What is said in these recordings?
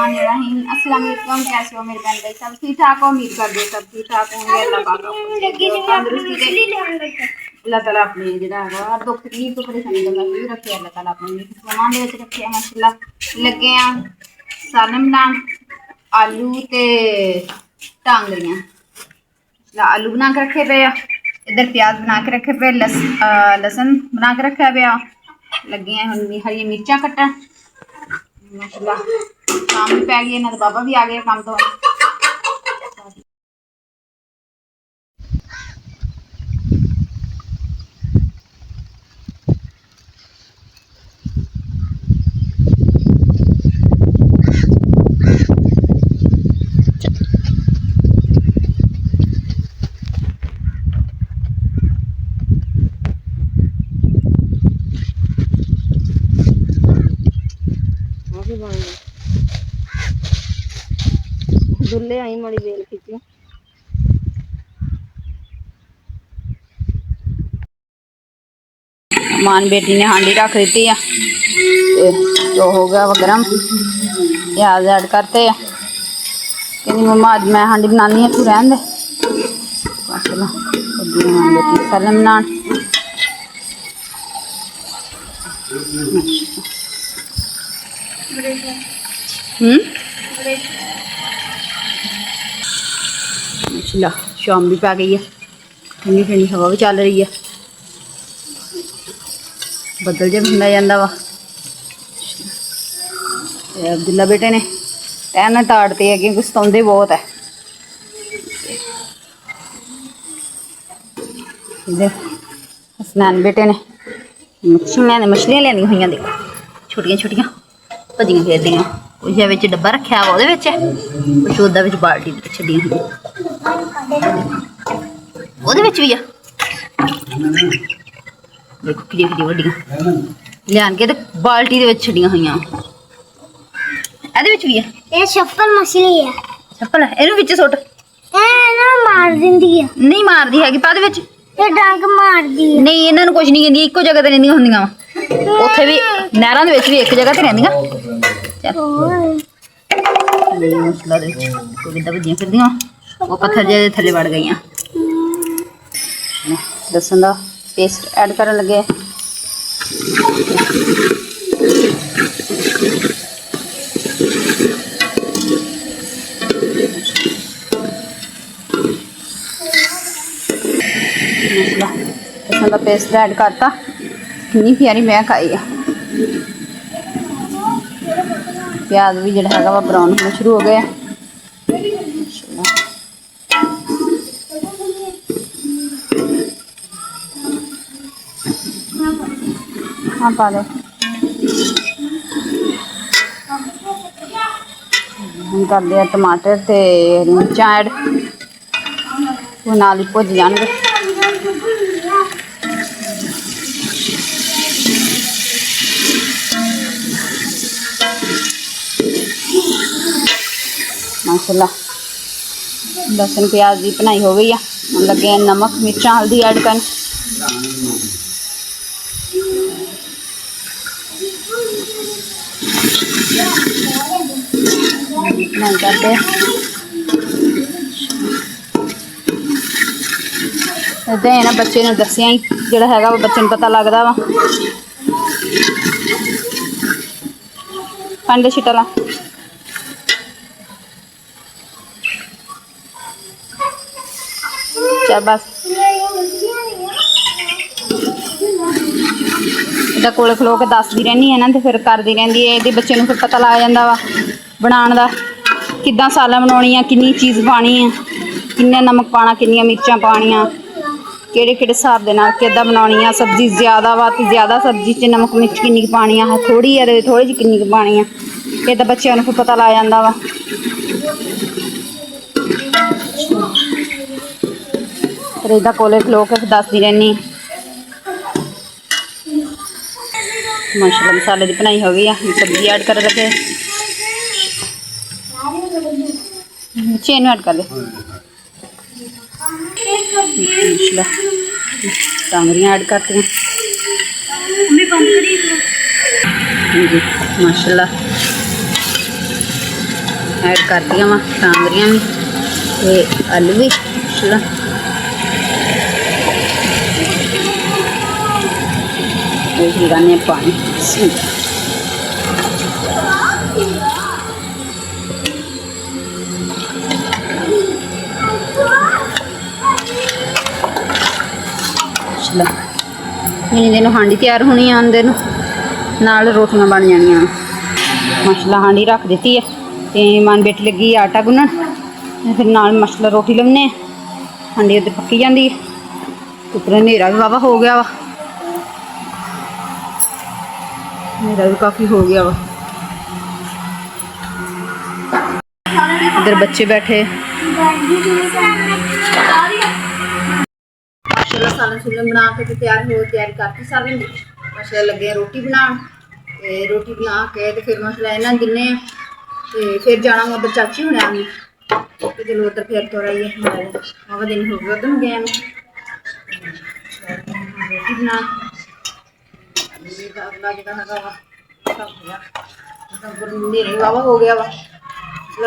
अस्सलाम वालेकुम, कैसे हो मेरे बहन भाई? सब ठीक ठाक हो? उम्मीद कर दे सब ठीक ठाक होंगे। अल्लाह पाक अल्लाह ताला अपने जो दुख तकलीफ तो परेशानी का दूर रखे। अल्लाह ताला अपने समान दे रखे। माशाल्लाह लगे सालन बनान आलू ते टांगरियां। आलू बना के रखे पे, इधर प्याज बना के रखे पे, लसन बना के रखा पे। लगे हैं हम हरी मिर्चा कट्टन। माशाल्लाह शाम भी पै गई, इन्होंने बाबा भी आ गए काम तो। दुल्ले आई माड़ी बेल खींची मान बेटी ने हांडी रख दी है, जो हो गया वो गर्म। प्याज ऐड करते हैं। कहनी मम्मा अज मैं हांडी बनानी है, तू रहन दे। चलो मान बेटी सालन बनान। माशाल्लाह शाम भी पै गई है, ठंडी ठंडी हवा भी चल रही है, बदल जहा बनता जाता वा। अब्दुल्ला बेटे ने टहन ताड़ते है क्योंकि सताते बहुत है। इधर हसनैन बेटे ने मछलियां लेनी हुई, देखो छोटिया छोटिया भजियां फिरदियां। कुछ बिच डब्बा रखा वा, कुछ ओदा बाल्टी छड्डियां हुई, भी है। देखो कि वड्डियां लियान के बाल्टी दे विच छड्डियां हुई। भी है ये छप्पल मछली है, छप्पल है इनू विच सुट ना मार दिंदी है। नहीं मारदी हैगी, पादे विच ये डंग मारदी है। नहीं इन्हां नूं कुछ नहीं कहंदी, इक्को जगह ते रहिंदियां हुंदियां वा। उत्थे भी नहरां दे विच भी एक जगह ते रहिंदियां। मसला दे कोई किद्दां भजियां फिरदियां, वो पत्थर जे थल्ले वड़ गईयां। लसन दा पेस्ट ऐड करन लगे। लसन का पेस्ट ऐड करता, कितनी प्यारी महक आई है। प्याज भी जो है वह ब्राउन होना शुरू हो गया। हाँ पा दो, हम कर दिया टमाटर ते हरी मिर्चा ऐड, वो नाल ही भुज जाएंगे। माशाल्लाह लसन प्याज की बनाई हो गई है। हम लगे नमक मिर्चा हल्दी ऐड कर। नहीं करते इदा है ना, बच्चे ने दसिया ही जोड़ा है वो बच्चे पता लगता वा। पंड छिटा ला चल बस इदा कोल खलो के दसदी रहनी है ना, तो फिर करती रहती है। ये बच्चे फिर पता लग जाता वा बनाने का, किद्दां सालन बनानी है, कितनी चीज़ पानी है, किन्ना नमक पाना, कितनी मिर्चा पानिया, किहड़े किहड़े हिसाब के नाल किद्दां बनानी है। सब्जी ज़्यादा वा तो ज़्यादा सब्जी च नमक मिर्च किन्नी पानी है, थोड़ी है तो थोड़ी जी किन्नी पानी है। ये तो बच्चों को फिर पता लग जाता वा। फिर इदा कोले खलो के दसदी रहनी। माशाल्लाह मसाले की बनाई हो गई है, सब्जी ऐड कर लगे। चेन ऐड कर दे। टांगरियाँ ऐड करती हैं जी। माशाल्लाह ऐड कर दिया वा टांगरियां भी ते आलू भी चलो लगाने पानी चलो इन्नी दिन हांडी तैयार होनी आंदे नाल रोटियां बन जानियां माशाल्लाह हांडी रख दी है तो मन बेटी लगी आटा गुनन फिर नाल माशाल्लाह रोटी लाने हांडी उधर पक्की जाती है उपर हनेरा भी वाहवा हो गया वा हनेरा भी काफ़ी हो गया वा इधर बच्चे बैठे माशाल्लाह सालन सुलन बना के तैयार करती सारे माशाल्लाह लगे रोटी बना रोटी बना के तो फिर माशाल्लाह इन्होंने दिने फिर जाना उधर चाची होने आनी चलो उधर फिर तो रही है बाबा दिन हो गए उधर गए रोटी बना हनेरे वाहवा हो गया वा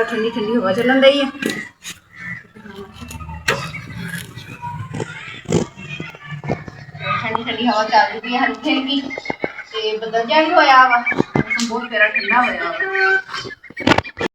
ठंडी ठंडी हवा चलन रही है ठंडी ठंडी हवा चल रही है हल्की हल्की बदल जा भी होया वा मौसम बहुत प्यारा ठंडा होया वा